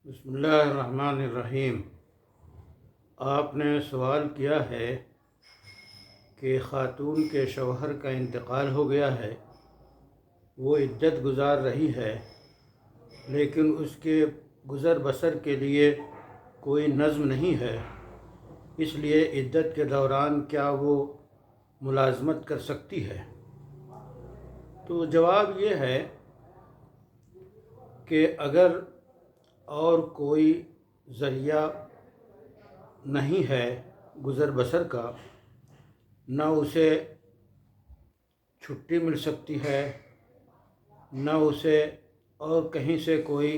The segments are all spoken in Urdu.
بسم اللہ الرحمن الرحیم۔ آپ نے سوال کیا ہے کہ خاتون کے شوہر کا انتقال ہو گیا ہے، وہ عدت گزار رہی ہے، لیکن اس کے گزر بسر کے لیے کوئی نظم نہیں ہے، اس لیے عدت کے دوران کیا وہ ملازمت کر سکتی ہے؟ تو جواب یہ ہے کہ اگر اور کوئی ذریعہ نہیں ہے گزر بسر کا، نہ اسے چھٹی مل سکتی ہے، نہ اسے اور کہیں سے کوئی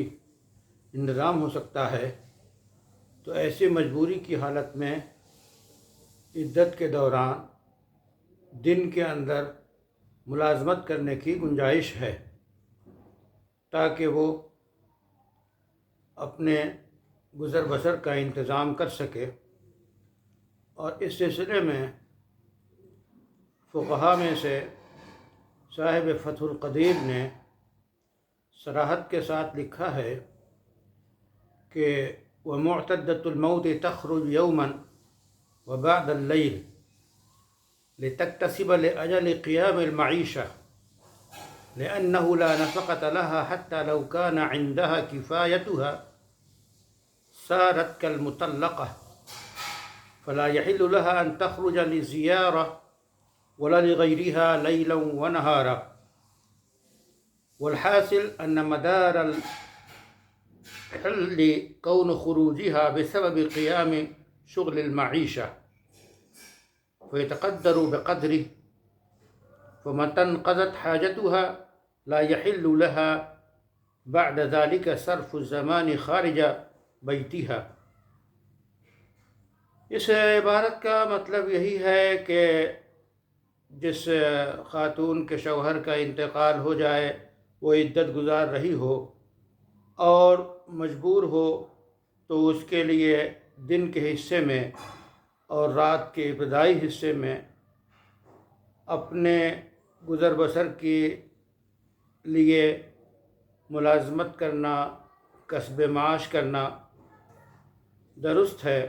انتظام ہو سکتا ہے، تو ایسی مجبوری کی حالت میں عدت کے دوران دن کے اندر ملازمت کرنے کی گنجائش ہے، تاکہ وہ اپنے گزر بسر کا انتظام کر سکے۔ اور اس سلسلے میں فقہاء میں سے صاحب فتح القدیر نے صراحت کے ساتھ لکھا ہے کہ وَمُعْتَدَّةُ الْمَوْتِ تَخْرُجُ يَوْمًا وَبَعْدَ اللَّيْلِ لِتَكْتَسِبَ لِأَجَلِ قِيَامِ الْمَعِيشَةِ لأنه لا نفقة لها حتى لو كان عندها كفايتها صارت كالمطلقة فلا يحل لها أن تخرج لزيارة ولا لغيرها ليلا ونهارا، والحاصل أن مدار الحل كون خروجها بسبب قيام شغل المعيشة فيتقدر بقدره، فمتى انقضت حاجتها لا يحل لها بعد ذلك صرف الزمان خارج بیتها۔ اس عبارت کا مطلب یہی ہے کہ جس خاتون کے شوہر کا انتقال ہو جائے، وہ عدت گزار رہی ہو اور مجبور ہو، تو اس کے لیے دن کے حصے میں اور رات کے ابتدائی حصے میں اپنے گزر بسر کے لیے ملازمت کرنا، کسب معاش کرنا درست ہے۔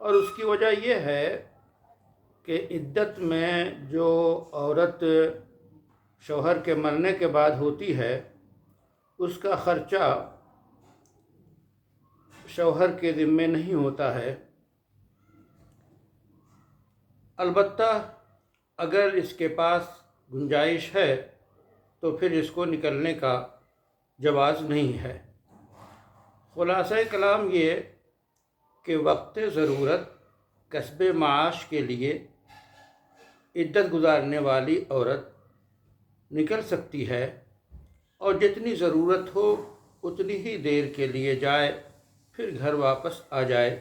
اور اس کی وجہ یہ ہے کہ عدت میں جو عورت شوہر کے مرنے کے بعد ہوتی ہے، اس کا خرچہ شوہر کے ذمے نہیں ہوتا ہے، البتہ اگر اس کے پاس گنجائش ہے تو پھر اس کو نکلنے کا جواز نہیں ہے۔ خلاصہ کلام یہ کہ وقت ضرورت کسب معاش کے لیے عدت گزارنے والی عورت نکل سکتی ہے، اور جتنی ضرورت ہو اتنی ہی دیر کے لیے جائے، پھر گھر واپس آ جائے۔